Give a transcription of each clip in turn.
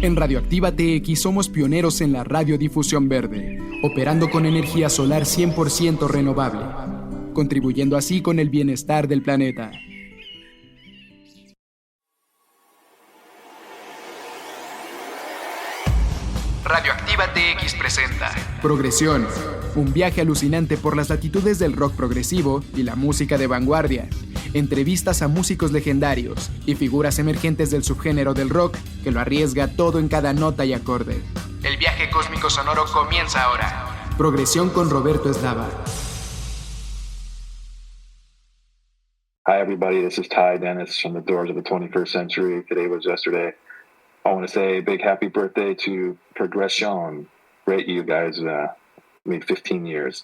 En Radioactiva TX somos pioneros en la radiodifusión verde, operando con energía solar 100% renovable, contribuyendo así con el bienestar del planeta. Radioactiva TX presenta Progresión, un viaje alucinante por las latitudes del rock progresivo y la música de vanguardia. Entrevistas a músicos legendarios y figuras emergentes del subgénero del rock que lo arriesga todo en cada nota y acorde. El viaje cósmico sonoro comienza ahora. Progresión con Roberto Eslava. Hi everybody, this is Ty Dennis from the Doors of the 21st Century. Today was yesterday. I want to say a big happy birthday to Progresión. Great, you guys made 15 years.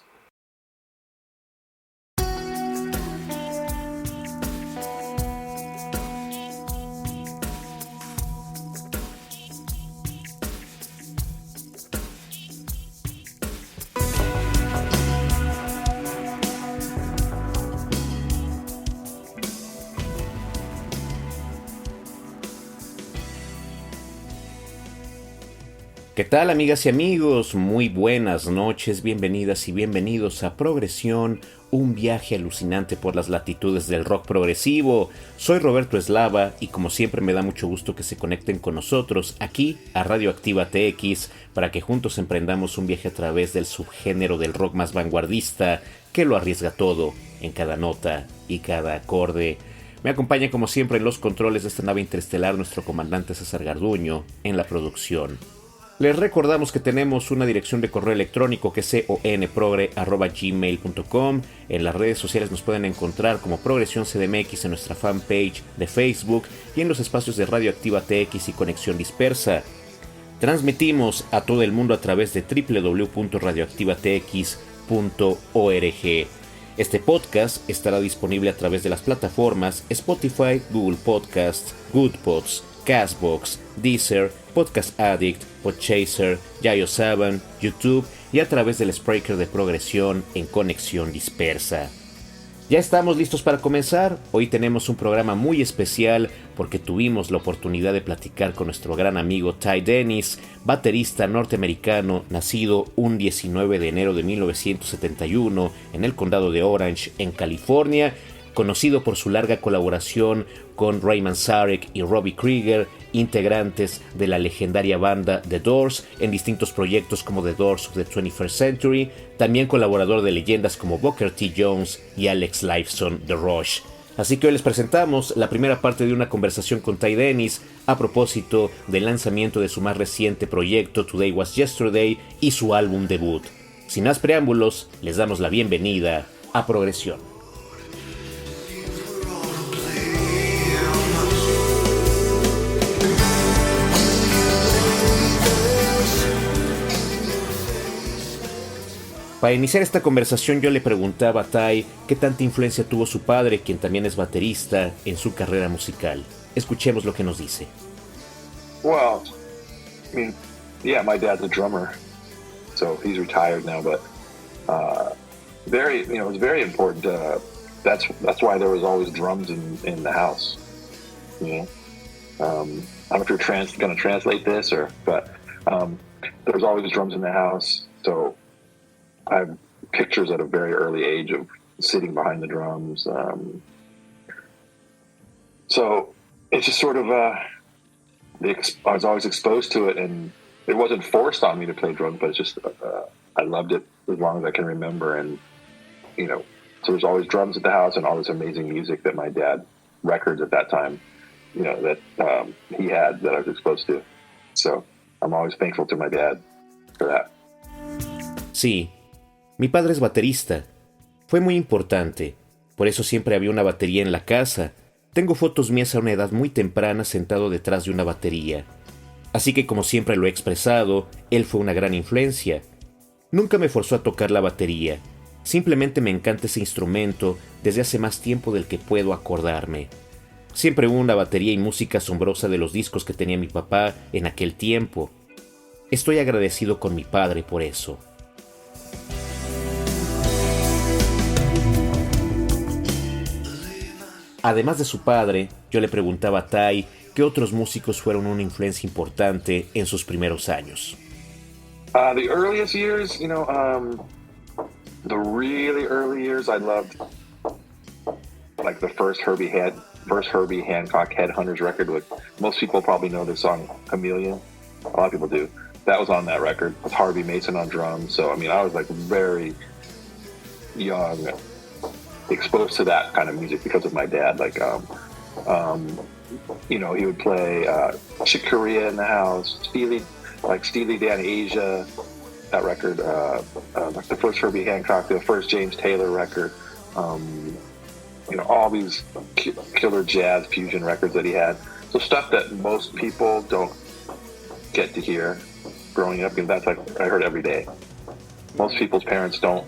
¿Qué tal, amigas y amigos? Muy buenas noches, bienvenidas y bienvenidos a Progresión, un viaje alucinante por las latitudes del rock progresivo. Soy Roberto Eslava y como siempre me da mucho gusto que se conecten con nosotros aquí a Radioactiva TX para que juntos emprendamos un viaje a través del subgénero del rock más vanguardista que lo arriesga todo en cada nota y cada acorde. Me acompaña como siempre en los controles de esta nave interestelar nuestro comandante César Garduño en la producción. Les recordamos que tenemos una dirección de correo electrónico que es conprogre@gmail.com. En las redes sociales nos pueden encontrar como Progresión CDMX en nuestra fanpage de Facebook y en los espacios de Radioactiva TX y Conexión Dispersa. Transmitimos a todo el mundo a través de www.radioactivatx.org. Este podcast estará disponible a través de las plataformas Spotify, Google Podcasts, Goodpods, Castbox, Deezer, Podcast Addict, Podchaser, Yayo7, YouTube y a través del Spreaker de Progresión en Conexión Dispersa. Ya estamos listos para comenzar. Hoy tenemos un programa muy especial porque tuvimos la oportunidad de platicar con nuestro gran amigo Ty Dennis, baterista norteamericano nacido un 19 de enero de 1971 en el condado de Orange, en California, conocido por su larga colaboración con Ray Manzarek y Robby Krieger, integrantes de la legendaria banda The Doors en distintos proyectos como The Doors of the 21st Century, también colaborador de leyendas como Booker T. Jones y Alex Lifeson de Rush. Así que hoy les presentamos la primera parte de una conversación con Ty Dennis a propósito del lanzamiento de su más reciente proyecto Today Was Yesterday y su álbum debut. Sin más preámbulos, les damos la bienvenida a Progresión. Para iniciar esta conversación yo le preguntaba a Ty qué tanta influencia tuvo su padre, quien también es baterista, en su carrera musical. Escuchemos lo que nos dice. Well, I mean, yeah, my dad's a drummer, so he's retired now, but it was very important. That's why there was always drums in the house. You know, I don't know if you're going to translate this but there was always drums in the house, so I have pictures at a very early age of sitting behind the drums. So it's just sort of, I was always exposed to it, and it wasn't forced on me to play drums, but it's just, I loved it as long as I can remember. And, you know, so there's always drums at the house and all this amazing music that my dad, records at that time, you know, that he had that I was exposed to. So I'm always thankful to my dad for that. Sí. Mi padre es baterista. Fue muy importante. Por eso siempre había una batería en la casa. Tengo fotos mías a una edad muy temprana sentado detrás de una batería. Así que como siempre lo he expresado, él fue una gran influencia. Nunca me forzó a tocar la batería. Simplemente me encanta ese instrumento desde hace más tiempo del que puedo acordarme. Siempre hubo una batería y música asombrosa de los discos que tenía mi papá en aquel tiempo. Estoy agradecido con mi padre por eso. Además de su padre, yo le preguntaba a Ty ¿qué otros músicos fueron una influencia importante en sus primeros años? The earliest years, the really early years, I loved like the first Herbie Hancock Headhunters record. With most people probably know the song Chameleon. A lot of people do. That was on that record with Harvey Mason on drums. So I was like very young, exposed to that kind of music because of my dad. Like, he would play Chick Corea in the house, Steely Dan Asia, that record, like the first Herbie Hancock, the first James Taylor record, all these killer jazz fusion records that he had. So stuff that most people don't get to hear growing up, because that's like I heard every day. Most people's parents don't,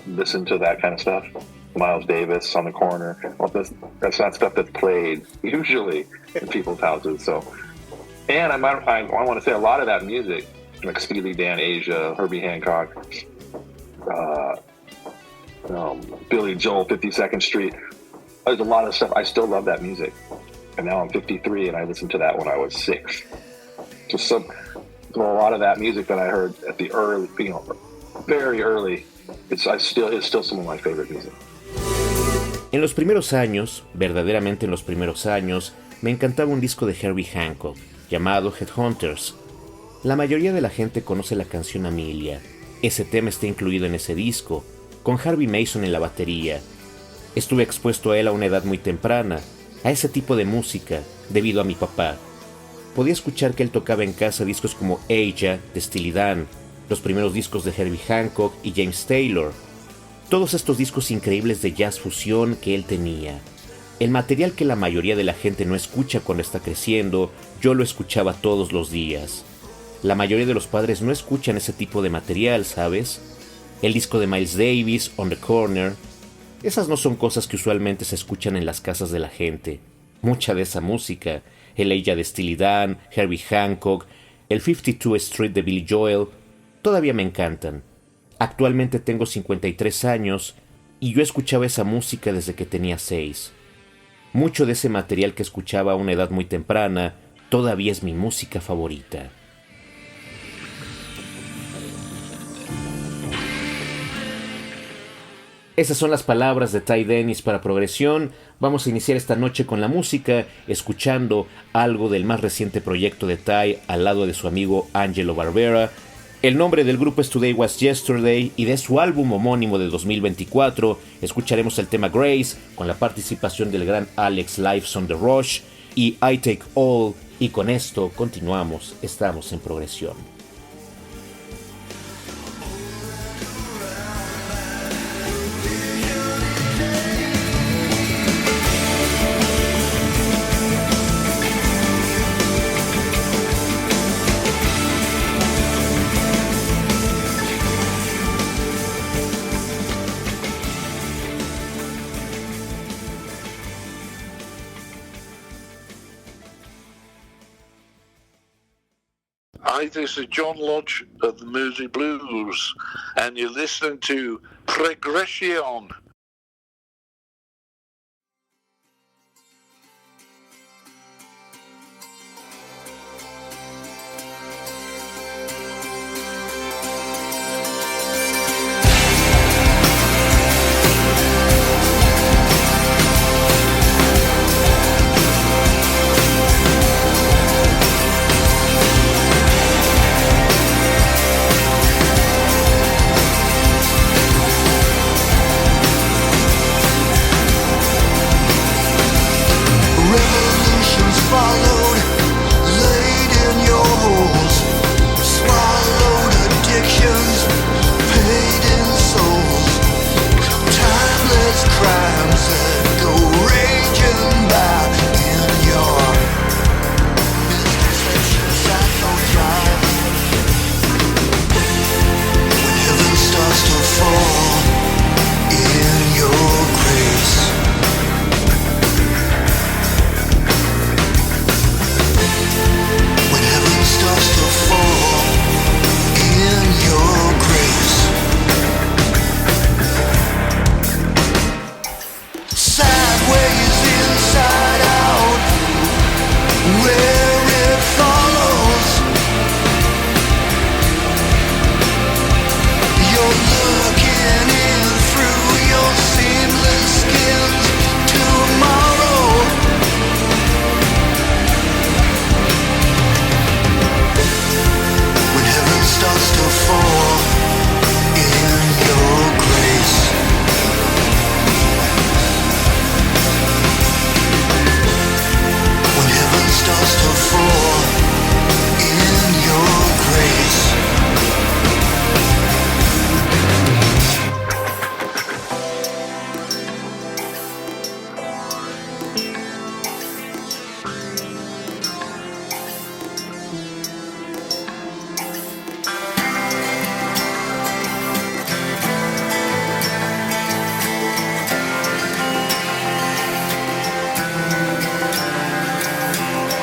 listen to that kind of stuff. Miles Davis on the corner. Well, that's not stuff that's played usually in people's houses. So, and I want to say a lot of that music, like Steely Dan Asia, Herbie Hancock, Billy Joel, 52nd Street. There's a lot of stuff. I still love that music. And now I'm 53 and I listened to that when I was 6. So a lot of that music that I heard at the early, very early, it's still some of my favorite music. En los primeros años, verdaderamente en los primeros años, me encantaba un disco de Herbie Hancock, llamado Headhunters. La mayoría de la gente conoce la canción Amelia. Ese tema está incluido en ese disco, con Harvey Mason en la batería. Estuve expuesto a él a una edad muy temprana, a ese tipo de música, debido a mi papá. Podía escuchar que él tocaba en casa discos como Aja, de Steely Dan, los primeros discos de Herbie Hancock y James Taylor. Todos estos discos increíbles de jazz fusión que él tenía. El material que la mayoría de la gente no escucha cuando está creciendo, yo lo escuchaba todos los días. La mayoría de los padres no escuchan ese tipo de material, ¿sabes? El disco de Miles Davis, On the Corner. Esas no son cosas que usualmente se escuchan en las casas de la gente. Mucha de esa música, el Ella de Steely Dan, Herbie Hancock, el 52 Street de Billy Joel, todavía me encantan. Actualmente tengo 53 años y yo escuchaba esa música desde que tenía 6. Mucho de ese material que escuchaba a una edad muy temprana todavía es mi música favorita. Esas son las palabras de Ty Dennis para Progresión. Vamos a iniciar esta noche con la música, escuchando algo del más reciente proyecto de Ty al lado de su amigo Angelo Barbera. El nombre del grupo es Today Was Yesterday y de su álbum homónimo de 2024 escucharemos el tema Grace con la participación del gran Alex Lifeson de Rush y I Take All, y con esto continuamos, estamos en Progresión. Hi, this is John Lodge of the Mersey Blues, and you're listening to Progression.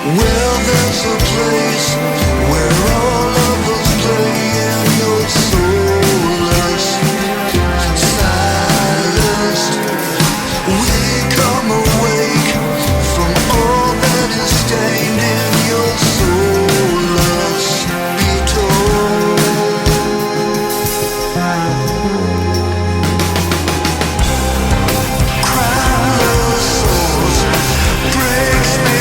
Well, there's a place where all of us play and you're soulless, silenced. We come awake from all that is stained in your soulless Crownless souls breaks me.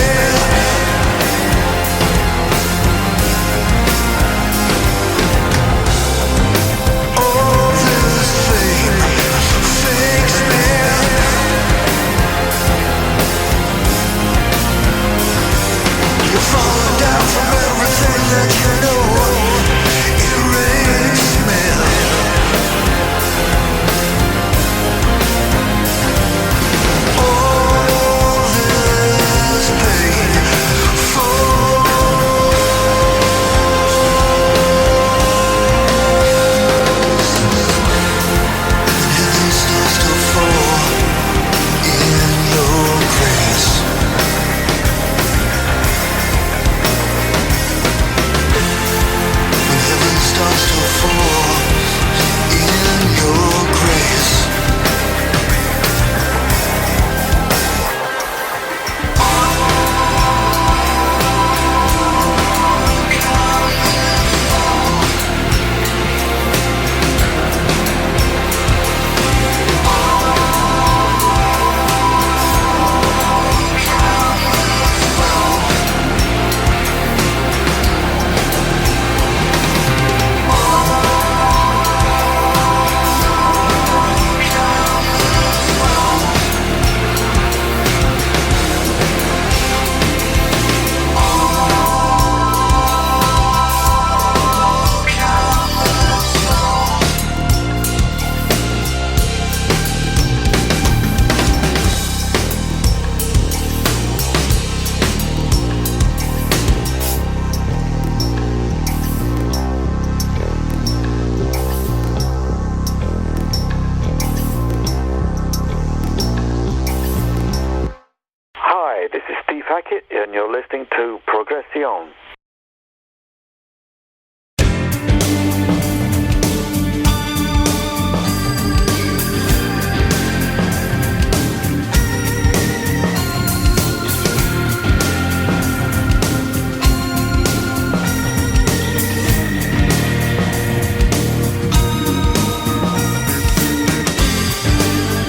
And you're listening to Progresión.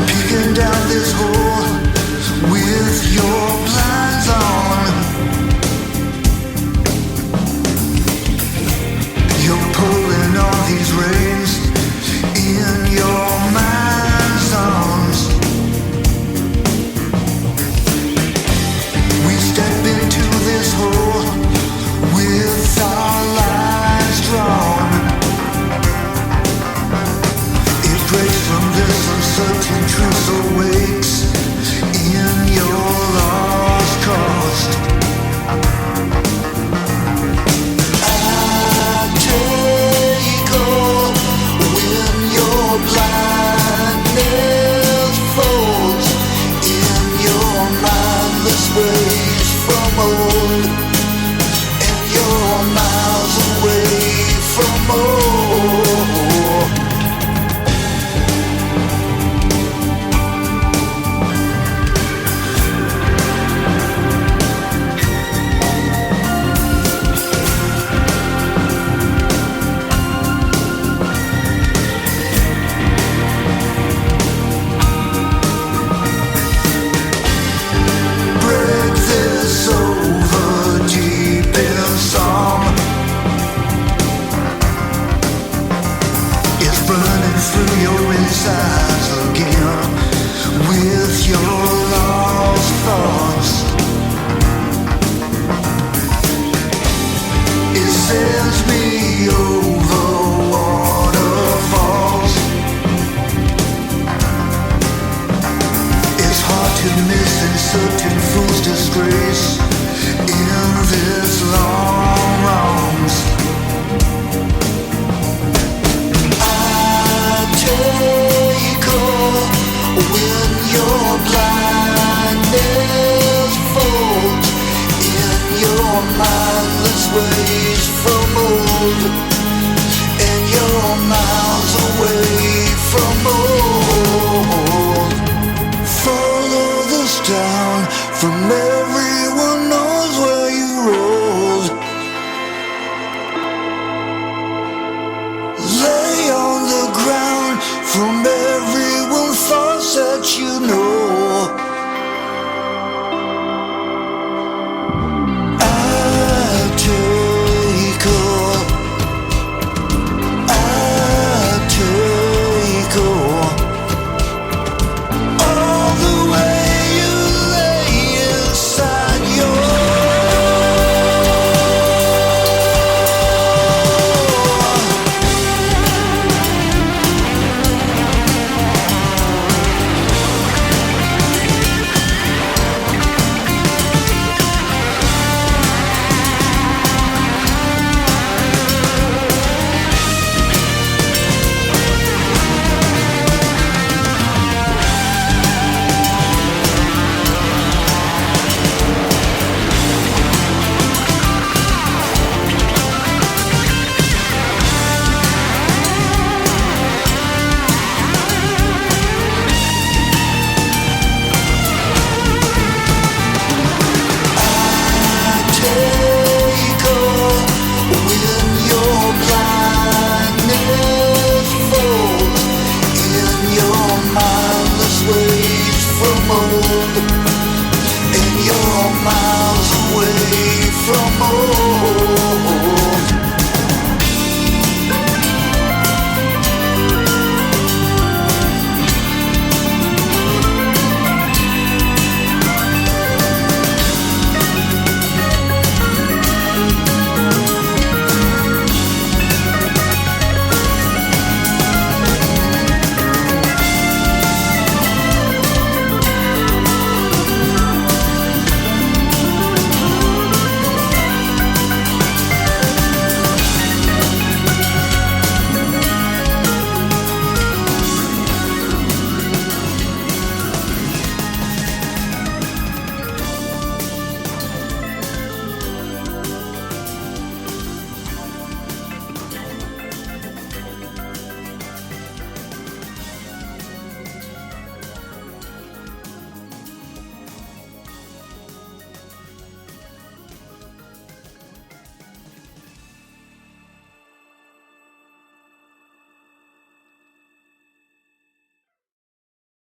Peeking down this hole with your blinds on. You're pulling all these reins in your mind's arms. We step into this hole with our lines drawn. It breaks from this uncertain truth, awakes in your lost cause. I take all when your blindness falls in your mindless ways from old, and you're miles away from old. Break this over deep in song. It's burning through your insides again with your lost thoughts. It sends me over waterfalls. It's hard to miss in certain fool's disgrace in this long wrongs. I take all when your blindness falls in your ways from old, and you're miles away from old. Follow the sound from everyone knows where you rolled. Lay on the ground from everyone thoughts that you know.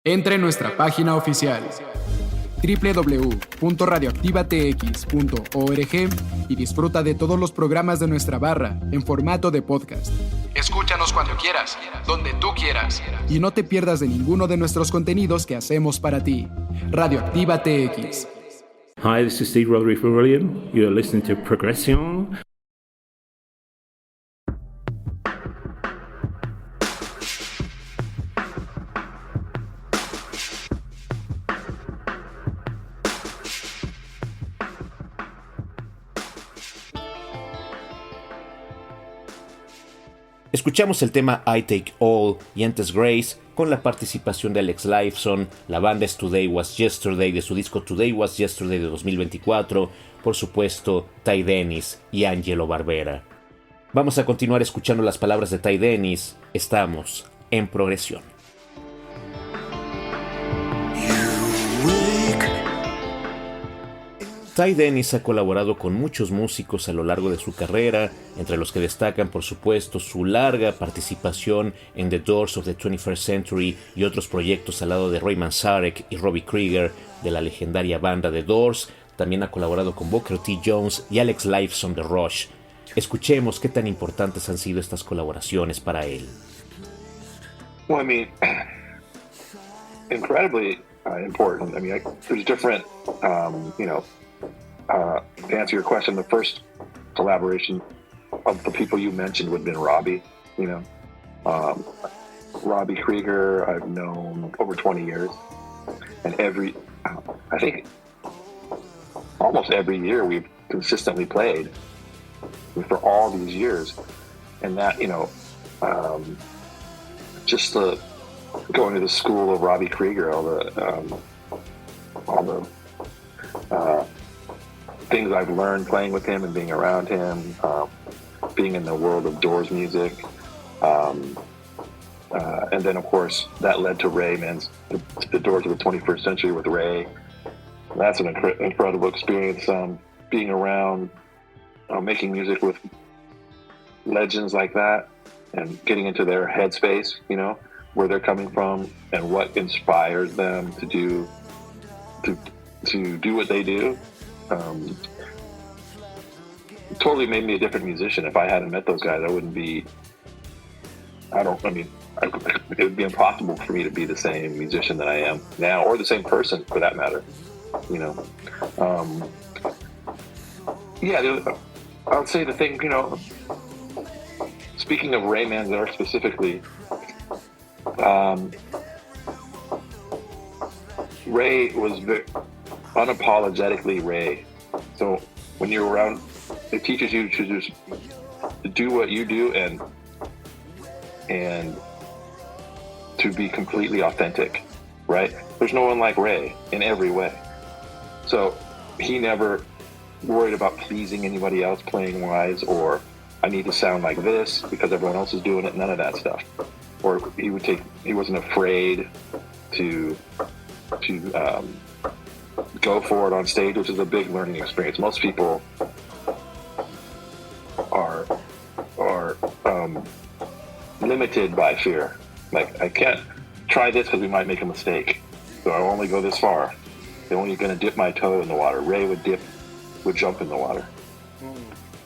Entra en nuestra página oficial www.radioactivatx.org y disfruta de todos los programas de nuestra barra en formato de podcast. Escúchanos cuando quieras, donde tú quieras. Y no te pierdas de ninguno de nuestros contenidos que hacemos para ti. Radioactiva TX. Hi, this is Steve Roderick from Brilliant. You're listening to Progresión. Escuchamos el tema I Take All y antes Grace con la participación de Alex Lifeson. La banda es Today Was Yesterday de su disco Today Was Yesterday de 2024. Por supuesto, Ty Dennis y Angelo Barbera. Vamos a continuar escuchando las palabras de Ty Dennis. Estamos en Progresión. Ty Dennis ha colaborado con muchos músicos a lo largo de su carrera, entre los que destacan, por supuesto, su larga participación en The Doors of the 21st Century y otros proyectos al lado de Ray Manzarek y Robby Krieger de la legendaria banda The Doors. También ha colaborado con Booker T. Jones y Alex Lifeson de Rush. Escuchemos qué tan importantes han sido estas colaboraciones para él. Well, I mean, incredibly important. I mean, there's different, to answer your question, the first collaboration of the people you mentioned would have been Robby. Robby Krieger I've known over 20 years, and I think almost every year we've consistently played for all these years, and that just going to the school of Robby Krieger, all the things I've learned playing with him and being around him, being in the world of Doors music. And then, of course, that led to Ray, man, the Doors of the 21st Century with Ray. That's an incredible experience, being around, making music with legends like that and getting into their headspace, you know, where they're coming from and what inspires them to do what they do. Totally made me a different musician. If I hadn't met those guys, I wouldn't be, it would be impossible for me to be the same musician that I am now, or the same person for that matter, you know. I would say the thing, you know, speaking of Ray Manzarek specifically, Ray was unapologetically Ray. So when you're around, it teaches you to just do what you do and to be completely authentic, right? There's no one like Ray in every way. So he never worried about pleasing anybody else playing wise, or I need to sound like this because everyone else is doing it. None of that stuff. Or he wasn't afraid to go for it on stage, which is a big learning experience. Most people are limited by fear. Like, I can't try this because we might make a mistake, so I'll only go this far. They're only going to dip my toe in the water. Ray would jump in the water,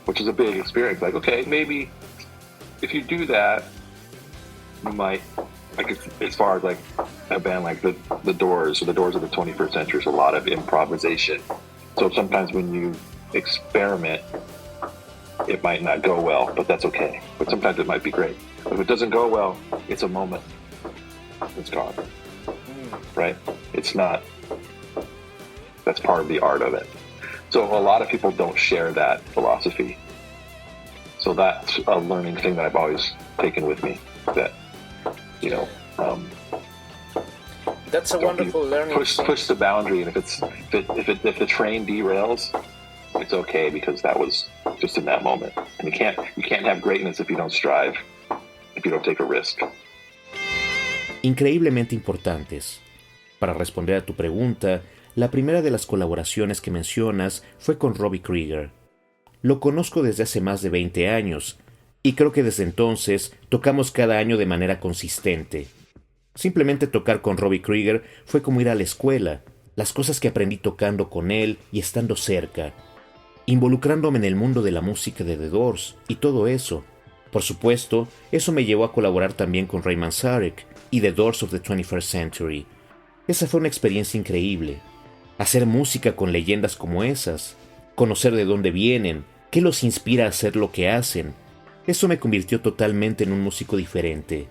which is a big experience. Like, okay, maybe if you do that, you might, like, as far as like a band like the Doors, or the Doors of the 21st Century, is a lot of improvisation. So sometimes when you experiment, it might not go well, but that's okay. But sometimes it might be great. If it doesn't go well, it's a moment. It's gone. Right? It's not. That's part of the art of it. So a lot of people don't share that philosophy. So that's a learning thing that I've always taken with me. That, you know, that's a wonderful learning. Push the boundary, and if the train derails, it's okay, because that was just in that moment. And you can't have greatness if you don't strive, if you don't take a risk. Increíblemente importantes. Para responder a tu pregunta, la primera de las colaboraciones que mencionas fue con Robby Krieger. Lo conozco desde hace más de 20 años, y creo que desde entonces tocamos cada año de manera consistente. Simplemente tocar con Robby Krieger fue como ir a la escuela, las cosas que aprendí tocando con él y estando cerca, involucrándome en el mundo de la música de The Doors y todo eso. Por supuesto, eso me llevó a colaborar también con Ray Manzarek y The Doors of the 21st Century. Esa fue una experiencia increíble. Hacer música con leyendas como esas, conocer de dónde vienen, qué los inspira a hacer lo que hacen, eso me convirtió totalmente en un músico diferente.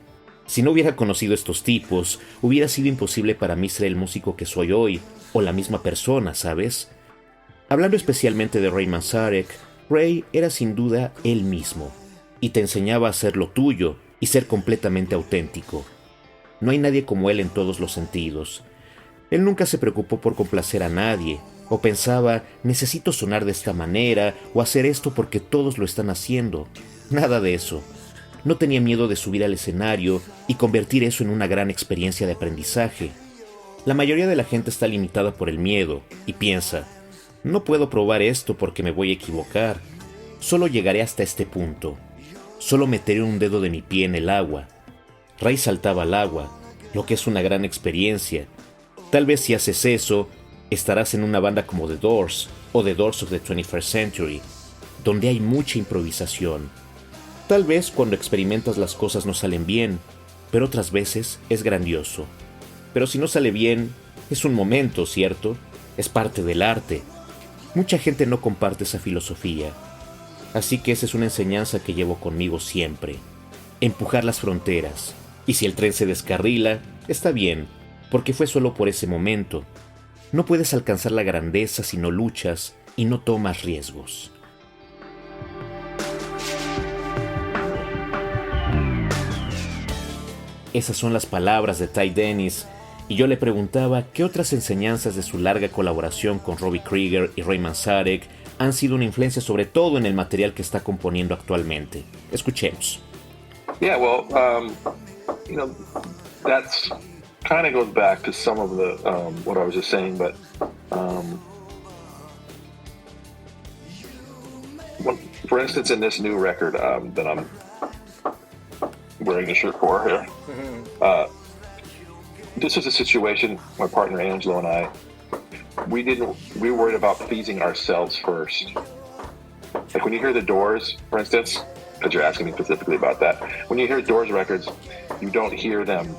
Si no hubiera conocido estos tipos, hubiera sido imposible para mí ser el músico que soy hoy, o la misma persona, ¿sabes? Hablando especialmente de Ray Manzarek, Ray era sin duda él mismo, y te enseñaba a hacer lo tuyo y ser completamente auténtico. No hay nadie como él en todos los sentidos. Él nunca se preocupó por complacer a nadie, o pensaba, necesito sonar de esta manera, o hacer esto porque todos lo están haciendo. Nada de eso. No tenía miedo de subir al escenario y convertir eso en una gran experiencia de aprendizaje. La mayoría de la gente está limitada por el miedo y piensa, no puedo probar esto porque me voy a equivocar. Solo llegaré hasta este punto. Solo meteré un dedo de mi pie en el agua. Ray saltaba al agua, lo que es una gran experiencia. Tal vez si haces eso, estarás en una banda como The Doors o The Doors of the 21st Century, donde hay mucha improvisación. Tal vez cuando experimentas las cosas no salen bien, pero otras veces es grandioso. Pero si no sale bien, es un momento, ¿cierto? Es parte del arte. Mucha gente no comparte esa filosofía. Así que esa es una enseñanza que llevo conmigo siempre. Empujar las fronteras. Y si el tren se descarrila, está bien, porque fue solo por ese momento. No puedes alcanzar la grandeza si no luchas y no tomas riesgos. Esas son las palabras de Ty Dennis, y yo le preguntaba qué otras enseñanzas de su larga colaboración con Robby Krieger y Ray Manzarek han sido una influencia sobre todo en el material que está componiendo actualmente. Escuchemos. Yeah, well, that's kind of goes back to some of the what I was just saying, but for instance, in this new record that I'm wearing the shirt for here, this was a situation. My partner Angelo and I, we were worried about pleasing ourselves first. Like when you hear the Doors, for instance, because you're asking me specifically about that. When you hear Doors records, you don't hear them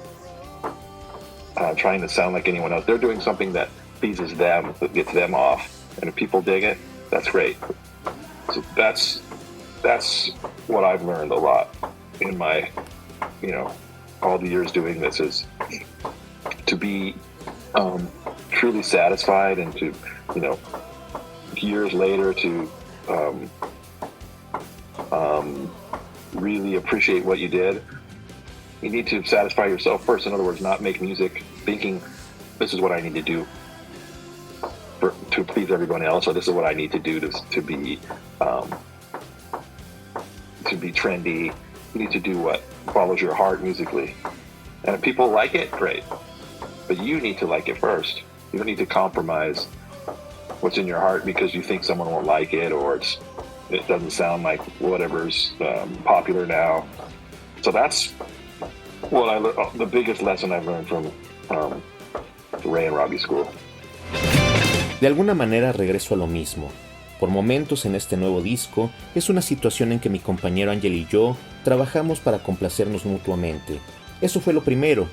trying to sound like anyone else. They're doing something that pleases them, that gets them off. And if people dig it, that's great. So that's what I've learned a lot in my, all the years doing this, is to be truly satisfied and to, years later to really appreciate what you did. You need to satisfy yourself first. In other words, not make music thinking this is what I need to do to please everyone else, or this is what I need to do to be trendy. You need to do what follows your heart musically. And if people like it, great. But you need to like it first. You don't need to compromise what's in your heart because you think someone won't like it, or it doesn't sound like whatever's popular now. So that's what the biggest lesson I've learned from the Ray and Robby School. De alguna manera regreso a lo mismo. Por momentos en este nuevo disco es una situación en que mi compañero Ángel y yo trabajamos para complacernos mutuamente. Eso fue lo primero.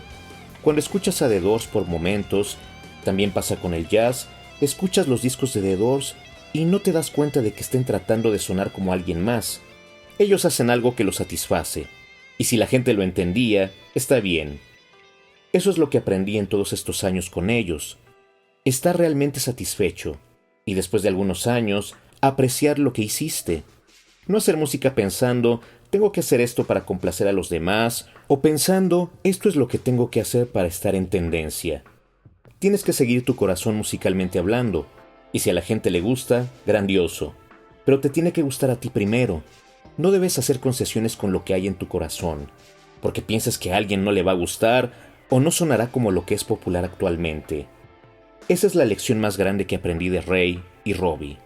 Cuando escuchas a The Doors por momentos, también pasa con el jazz, escuchas los discos de The Doors y no te das cuenta de que estén tratando de sonar como alguien más. Ellos hacen algo que los satisface. Y si la gente lo entendía, está bien. Eso es lo que aprendí en todos estos años con ellos. Estar realmente satisfecho y después de algunos años apreciar lo que hiciste. No hacer música pensando, tengo que hacer esto para complacer a los demás, o pensando, esto es lo que tengo que hacer para estar en tendencia. Tienes que seguir tu corazón musicalmente hablando, y si a la gente le gusta, grandioso. Pero te tiene que gustar a ti primero. No debes hacer concesiones con lo que hay en tu corazón, porque piensas que a alguien no le va a gustar o no sonará como lo que es popular actualmente. Esa es la lección más grande que aprendí de Ray y Robby.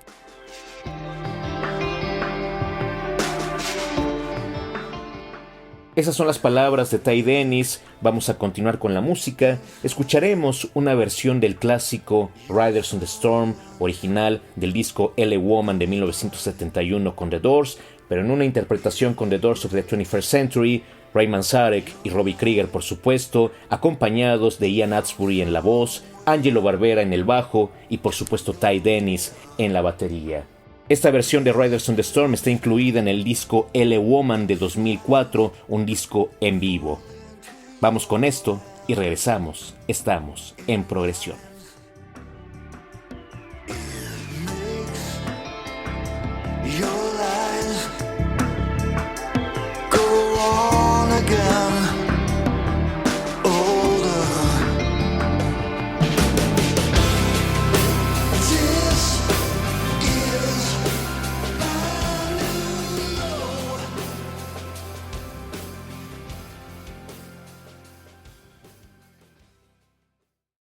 Esas son las palabras de Ty Dennis. Vamos a continuar con la música. Escucharemos una versión del clásico Riders on the Storm, original del disco L.A. Woman de 1971 con The Doors, pero en una interpretación con The Doors of the 21st Century, Ray Manzarek y Robby Krieger, por supuesto, acompañados de Ian Astbury en la voz, Angelo Barbera en el bajo y por supuesto Ty Dennis en la batería. Esta versión de Riders on the Storm está incluida en el disco L.A. Woman de 2004, un disco en vivo. Vamos con esto y regresamos. Estamos en Progresión.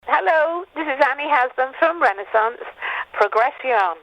Hello, this is Annie Haslam from Renaissance, Progresión.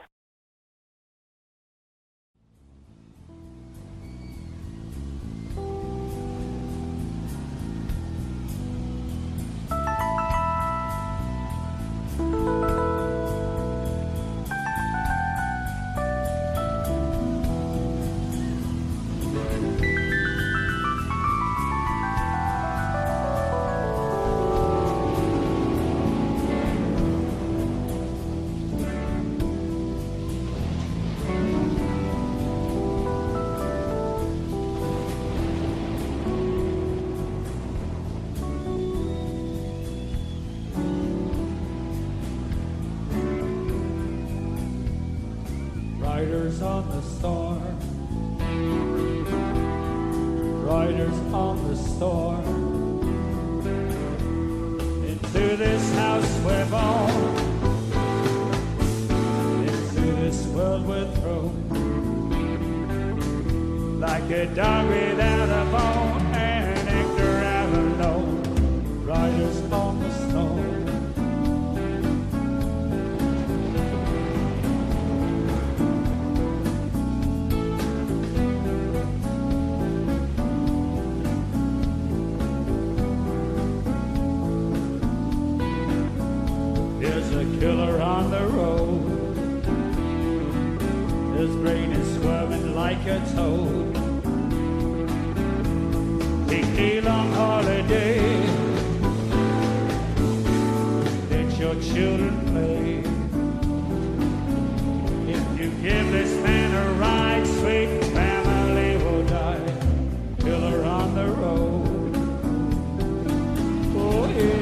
Riders on the storm, riders on the storm, into this house we're born, into this world filled with throat, like a dog without a bone and an actor out alone, riders on the snow. There's a killer on the road, his brain is swerving like a toad. Take a long holiday, let your children play. If you give this man a ride, sweet family will die. Killer on the road, oh yeah.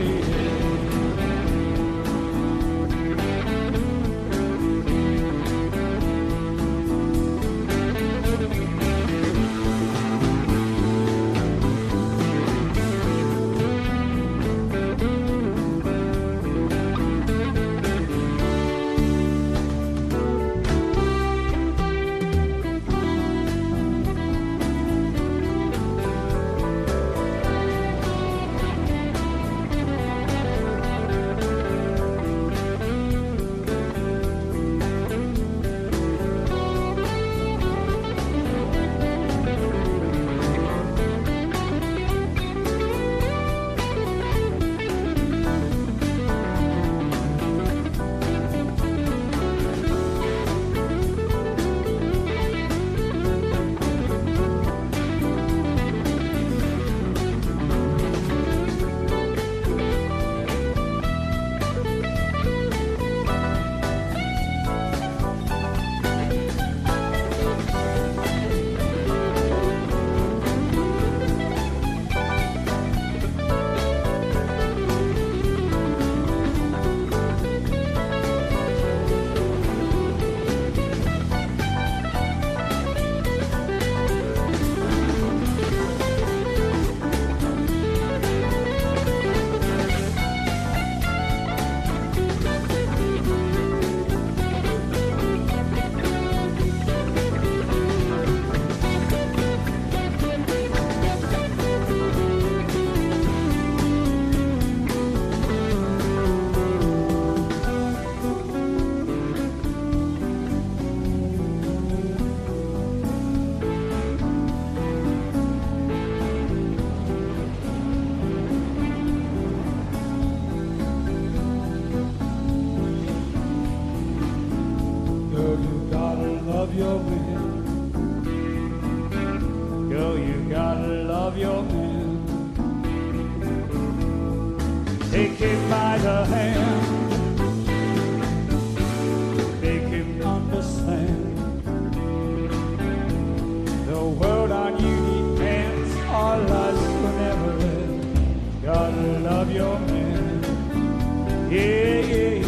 Your man, girl, you gotta love your man. Take him by the hand, make him understand. The world on you depends, our lives will never end. Gotta love your man, yeah, yeah, yeah.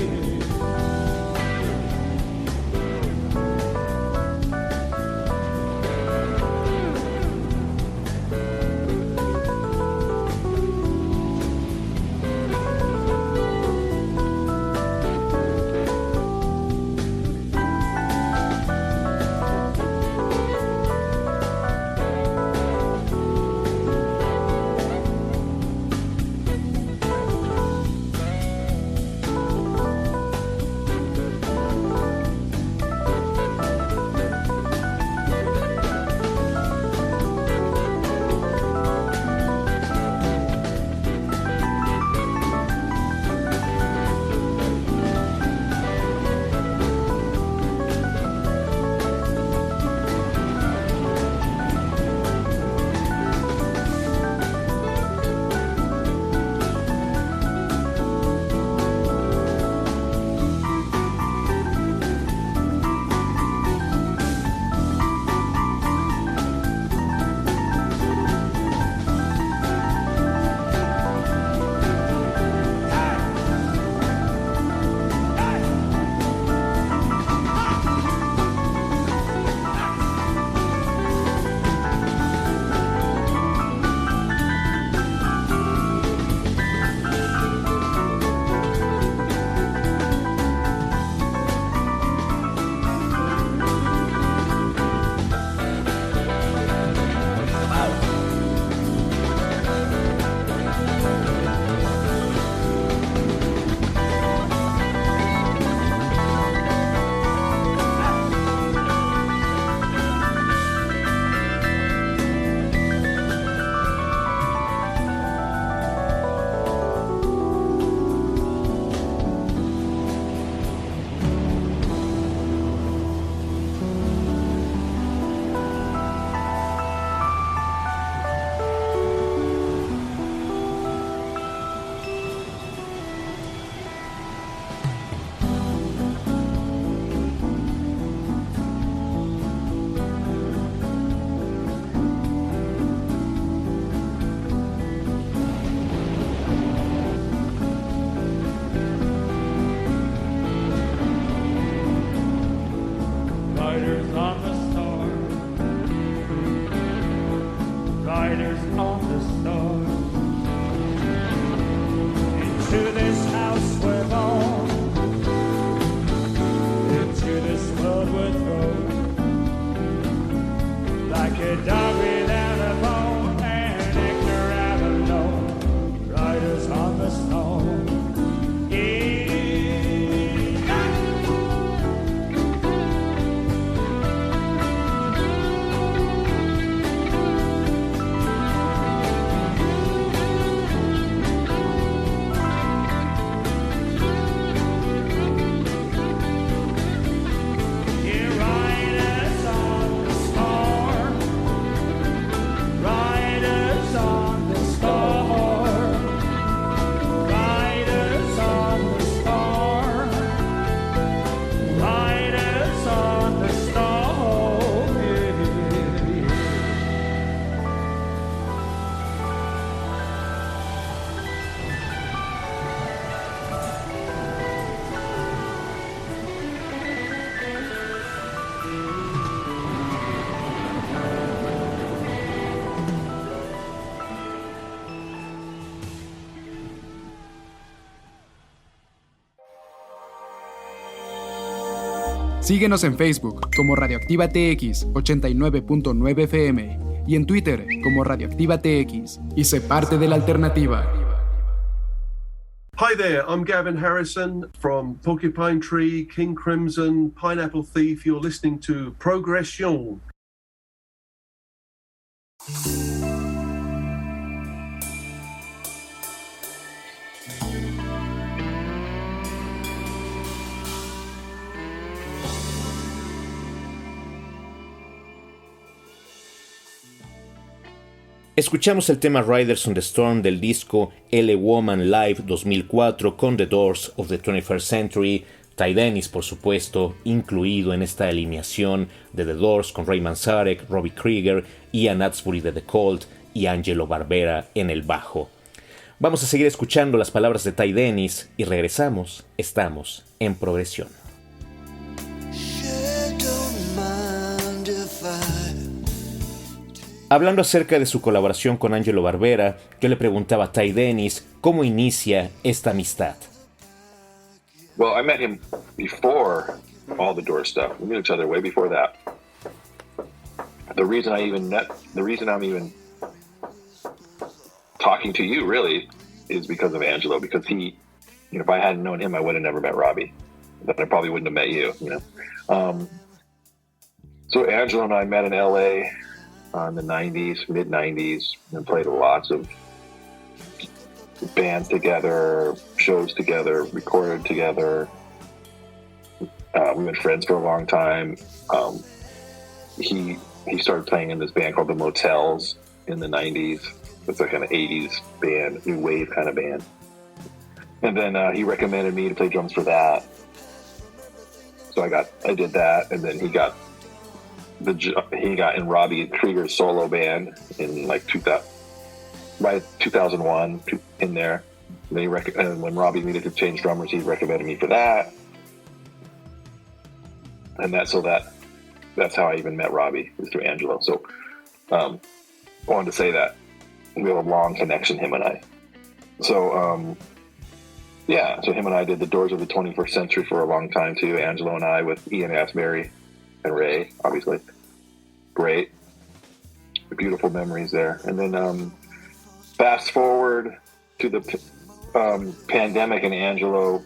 riders on the storm, riders on the storm. Into this house we're born, into this world we're thrown, like a dog without a bone, and Hector out alone, riders on the storm. Síguenos en Facebook como Radioactiva TX 89.9 FM y en Twitter como Radioactiva TX y sé parte de la alternativa. Hi there, I'm Gavin Harrison from Porcupine Tree, King Crimson, Pineapple Thief. You're listening to Progresión. Escuchamos el tema Riders on the Storm del disco L Woman Live 2004 con The Doors of the 21st Century, Ty Dennis por supuesto, incluido en esta alineación de The Doors con Ray Manzarek, Robby Krieger, Ian Atsbury de The Cult y Angelo Barbera en el bajo. Vamos a seguir escuchando las palabras de Ty Dennis y regresamos, estamos en Progresión. Hablando acerca de su colaboración con Angelo Barbera, yo le preguntaba a Ty Dennis cómo inicia esta amistad. Well, I met him before all the Doors stuff. We knew each other way before that. The reason I'm even talking to you really is because of Angelo, because he, if I hadn't known him, I would have never met Robby. Then I probably wouldn't have met you, So Angelo and I met in LA in the 90s, mid-90s, and played lots of bands together, shows together, recorded together. We've been friends for a long time. He started playing in this band called The Motels in the 90s. It's like an 80s band, new wave kind of band. And then he recommended me to play drums for that. So I did that, and then he got in Robby Krieger's solo band in like 2001 in there. And when Robby needed to change drummers, he recommended me for that. And that's how I even met Robby, is through Angelo. So I wanted to say that we have a long connection, him and I. So so him and I did the Doors of the 21st Century for a long time too. Angelo and I with Ian Astbury and Ray, obviously. Great. Beautiful memories there. And then fast forward to the pandemic, and Angelo,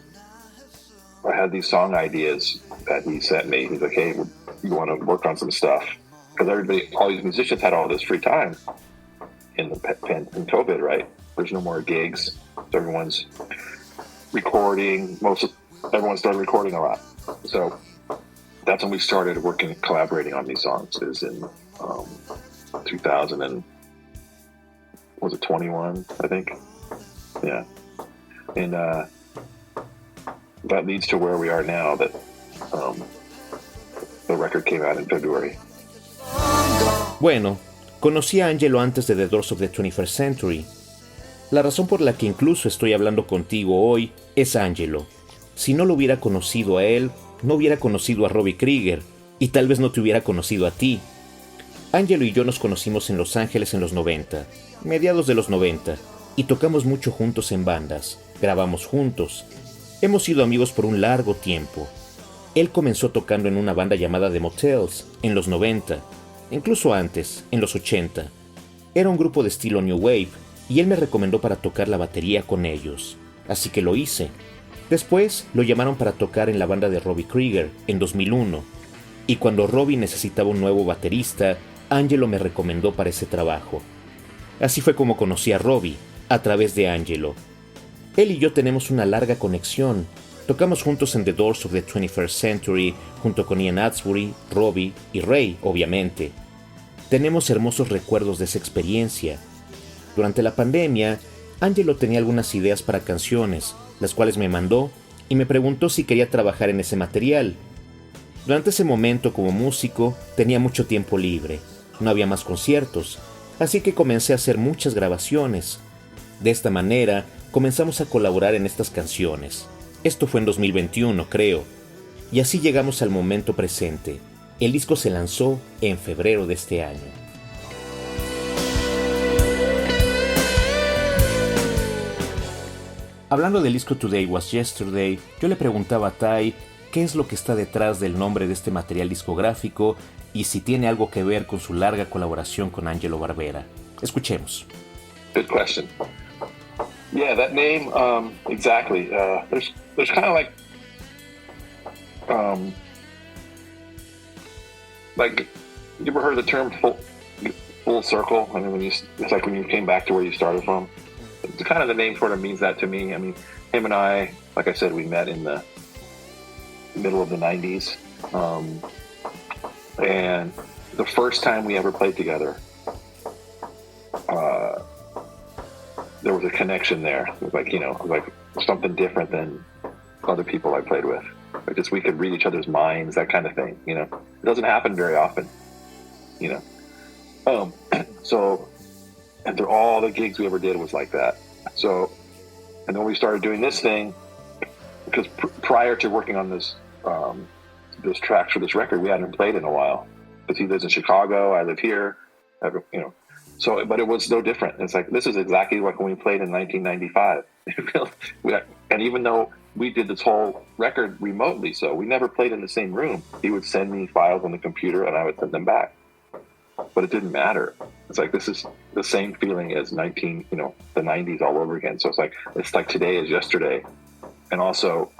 I had these song ideas that he sent me. He's like, hey, you want to work on some stuff? Because all these musicians had all this free time in COVID, right? There's no more gigs. So everyone's recording. Everyone started recording a lot. So that's when we started collaborating on these songs. Is in 2000 and was it 21? I think. Yeah, and that leads to where we are now. That the record came out in February. Bueno, conocí a Angelo antes de The Doors of the 21st Century. La razón por la que incluso estoy hablando contigo hoy es Angelo. Si no lo hubiera conocido a él, no hubiera conocido a Robby Krieger, Y tal vez no te hubiera conocido a ti. Angelo y yo nos conocimos en Los Ángeles en los 90, mediados de los 90, y tocamos mucho juntos en bandas, grabamos juntos. Hemos sido amigos por un largo tiempo. Él comenzó tocando en una banda llamada The Motels en los 90, incluso antes, en los 80. Era un grupo de estilo New Wave, y él me recomendó para tocar la batería con ellos, así que lo hice. Después lo llamaron para tocar en la banda de Robby Krieger en 2001, y cuando Robby necesitaba un nuevo baterista, Angelo me recomendó para ese trabajo. Así fue como conocí a Robby, a través de Angelo. Él y yo tenemos una larga conexión. Tocamos juntos en The Doors of the 21st Century, junto con Ian Astbury, Robby y Ray, obviamente. Tenemos hermosos recuerdos de esa experiencia. Durante la pandemia, Angelo tenía algunas ideas para canciones, las cuales me mandó y me preguntó si quería trabajar en ese material. Durante ese momento, como músico, tenía mucho tiempo libre. No había más conciertos, así que comencé a hacer muchas grabaciones. De esta manera, comenzamos a colaborar en estas canciones. Esto fue en 2021, creo. Y así llegamos al momento presente. El disco se lanzó en febrero de este año. Hablando del disco Today Was Yesterday, yo le preguntaba a Ty qué es lo que está detrás del nombre de este material discográfico y si tiene algo que ver con su larga colaboración con Angelo Barbera. Escuchemos. Good question. Yeah, that name, exactly. There's kind of like, you ever heard the term full circle? I mean, it's like when you came back to where you started from. It's kind of the name sort of means that to me. I mean, him and I, like I said, we met in the middle of the 90s. And the first time we ever played together, there was a connection there. It was like, you know, like something different than other people I played with. Like just we could read each other's minds, that kind of thing, you know. It doesn't happen very often, you know. So, and through all the gigs we ever did was like that. So, and then we started doing this thing, because prior to working on this tracks for this record, we hadn't played in a while. Because he lives in Chicago, I live here, you know. So, but it was no different. It's like, this is exactly like when we played in 1995. And even though we did this whole record remotely, so we never played in the same room. He would send me files on the computer and I would send them back. But it didn't matter. It's like, this is the same feeling as the 90s all over again. So it's like today is yesterday. And also,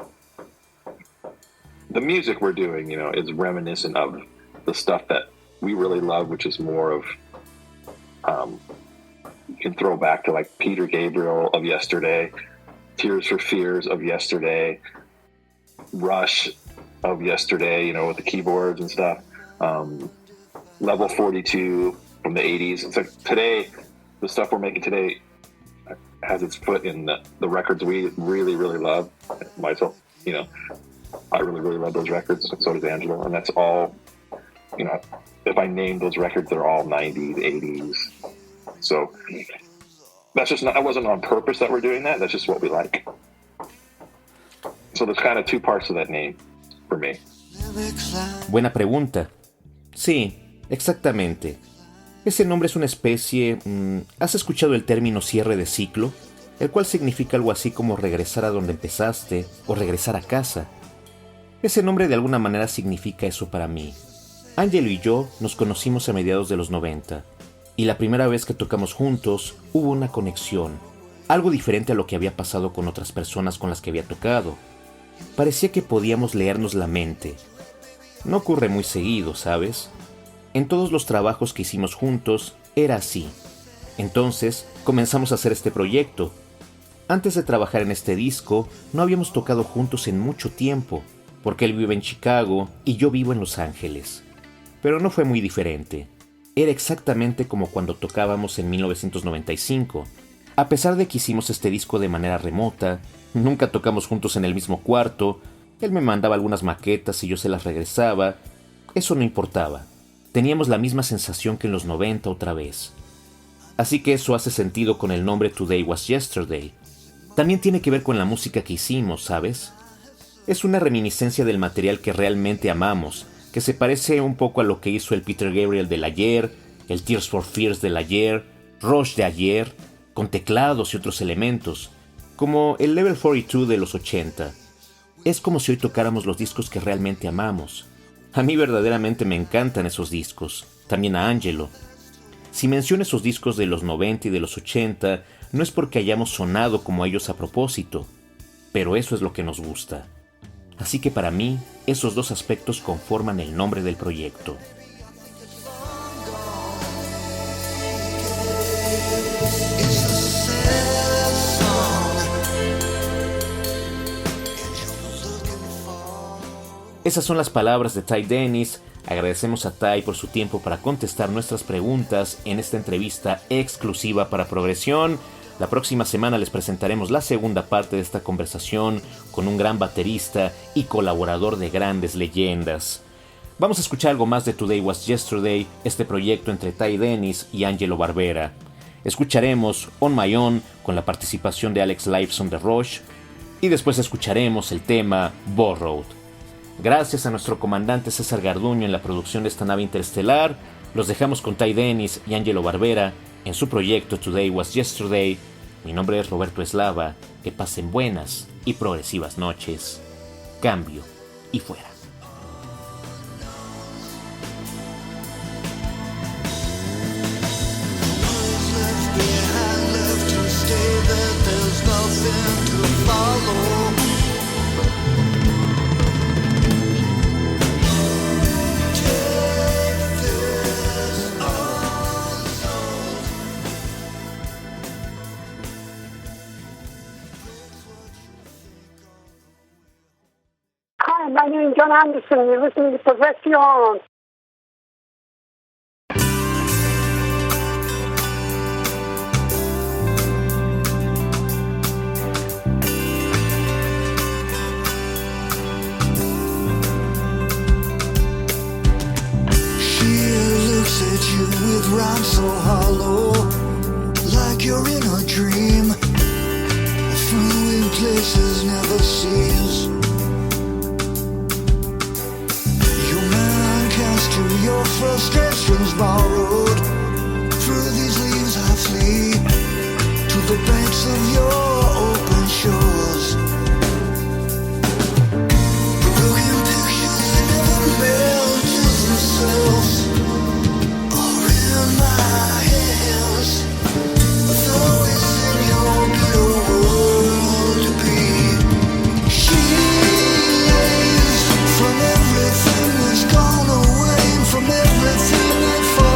the music we're doing, you know, is reminiscent of the stuff that we really love, which is more of, you can throw back to like Peter Gabriel of yesterday, Tears for Fears of yesterday, Rush of yesterday, you know, with the keyboards and stuff. Level 42 from the 80s. It's like today, the stuff we're making today has its foot in the records we really, really love. Myself, you know, I really, really love those records. So does Angelo. And that's all, you know, if I name those records, they're all 90s, 80s. So that's just not, that wasn't on purpose that we're doing that. That's just what we like. So there's kind of two parts of that name for me. Buena pregunta. Sí, exactamente. Ese nombre es una especie... ¿Has escuchado el término cierre de ciclo? El cual significa algo así como regresar a donde empezaste o regresar a casa. Ese nombre de alguna manera significa eso para mí. Angelo y yo nos conocimos a mediados de los 90, y la primera vez que tocamos juntos hubo una conexión, algo diferente a lo que había pasado con otras personas con las que había tocado. Parecía que podíamos leernos la mente. No ocurre muy seguido, ¿sabes? En todos los trabajos que hicimos juntos era así. Entonces comenzamos a hacer este proyecto. Antes de trabajar en este disco, no habíamos tocado juntos en mucho tiempo, porque él vive en Chicago y yo vivo en Los Ángeles. Pero no fue muy diferente. Era exactamente como cuando tocábamos en 1995. A pesar de que hicimos este disco de manera remota, nunca tocamos juntos en el mismo cuarto, él me mandaba algunas maquetas y yo se las regresaba, eso no importaba. Teníamos la misma sensación que en los 90 otra vez. Así que eso hace sentido con el nombre Today Was Yesterday. También tiene que ver con la música que hicimos, ¿sabes? Es una reminiscencia del material que realmente amamos, que se parece un poco a lo que hizo el Peter Gabriel del ayer, el Tears for Fears del ayer, Rush de ayer, con teclados y otros elementos, como el Level 42 de los 80. Es como si hoy tocáramos los discos que realmente amamos. A mí verdaderamente me encantan esos discos, también a Angelo. Si menciono esos discos de los 90 y de los 80, no es porque hayamos sonado como ellos a propósito, pero eso es lo que nos gusta. Así que para mí, esos dos aspectos conforman el nombre del proyecto. Esas son las palabras de Ty Dennis. Agradecemos a Ty por su tiempo para contestar nuestras preguntas en esta entrevista exclusiva para Progresión. La próxima semana les presentaremos la segunda parte de esta conversación con un gran baterista y colaborador de grandes leyendas. Vamos a escuchar algo más de Today Was Yesterday, este proyecto entre Ty Dennis y Angelo Barbera. Escucharemos On My Own con la participación de Alex Lifeson de Rush y después escucharemos el tema Borrowed. Gracias a nuestro comandante César Garduño en la producción de esta nave interestelar, los dejamos con Ty Dennis y Angelo Barbera en su proyecto Today Was Yesterday. Mi nombre es Roberto Eslava. Que pasen buenas y progresivas noches. Cambio y fuera. Hi, my name is John Anderson. You're listening to Progression. At you with rhymes so hollow, like you're in a dream, through places never sees. Your mind cast to your frustrations borrowed. Through these leaves I flee to the banks of your open shores. Broken pictures that never melt to themselves. From everything that's gone away, from everything that falls.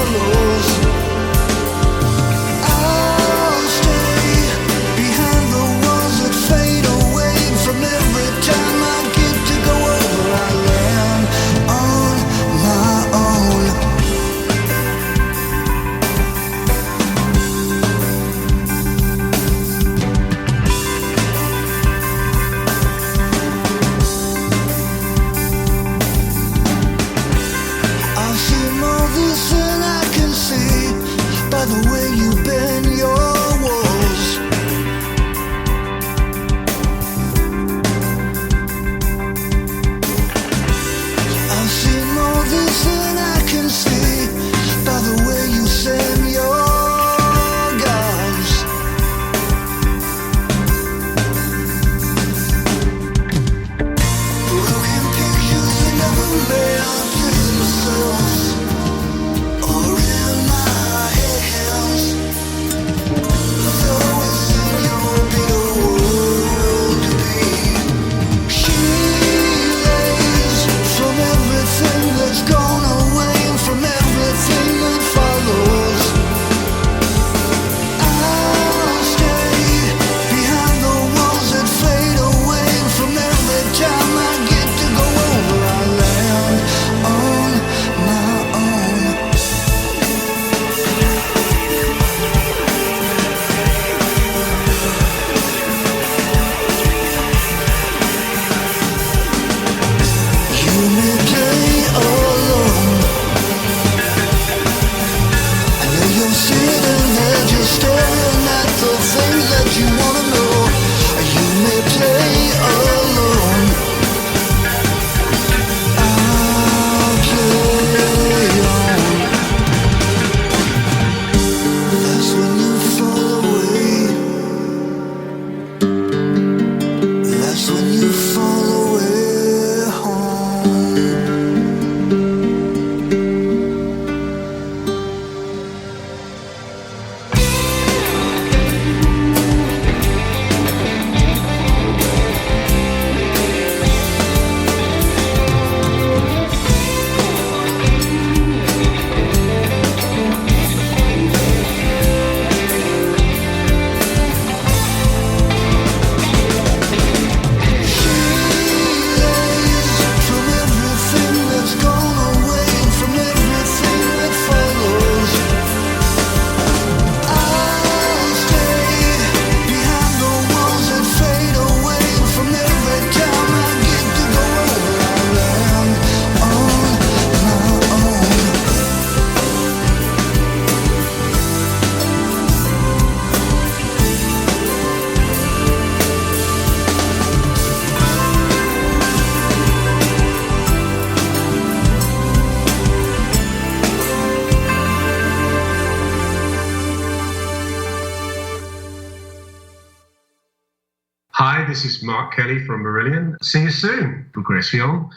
this is Mark Kelly from Marillion. See you soon. Progression.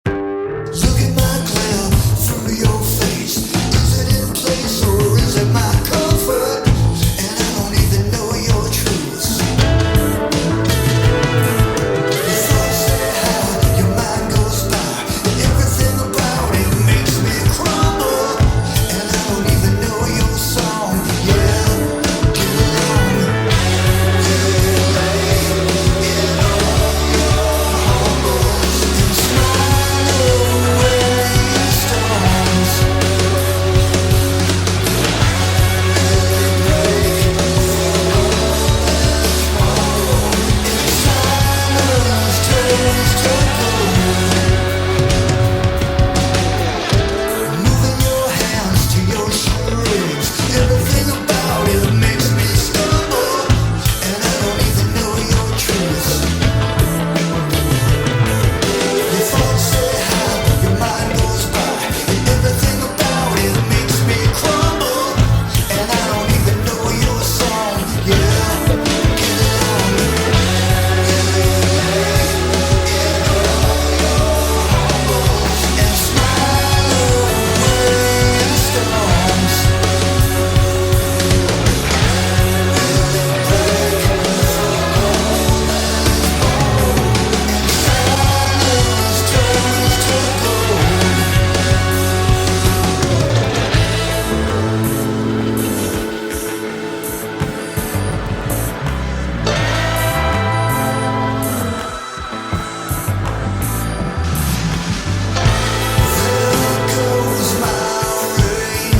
Look at my glare through your face. Is it in place or is it my comfort? And I don't even know your truth. Your thoughts say how your mind goes by. Everything about it makes me crumble. And I don't even know your song. Yeah, get along. You lay in all your humbles and smile away your storms. Silence turns to gold. Moving your hands to your strings. Everything about it makes me stumble. And I don't even know your truth. Your thoughts say how your mind goes by. And everything about it makes me crumble. And I don't even know your song. Yeah, get along. And smile away your storms. Silence turns to gold. There goes my rain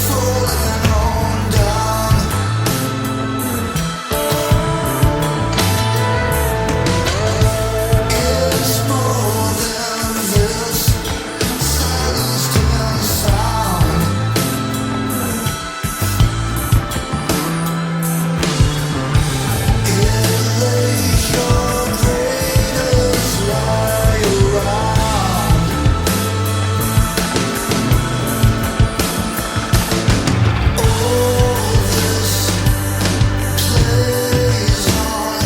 falling on down. It's more than this. Silence turns sound. It lays your greatest lie around. All this plays on.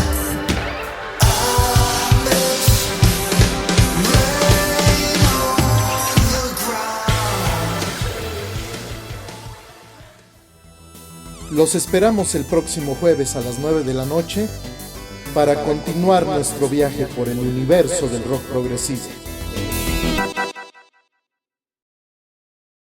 I miss rain on the ground. Los esperamos el próximo jueves a las 9 de la noche para continuar nuestro viaje por el universo del rock progresivo.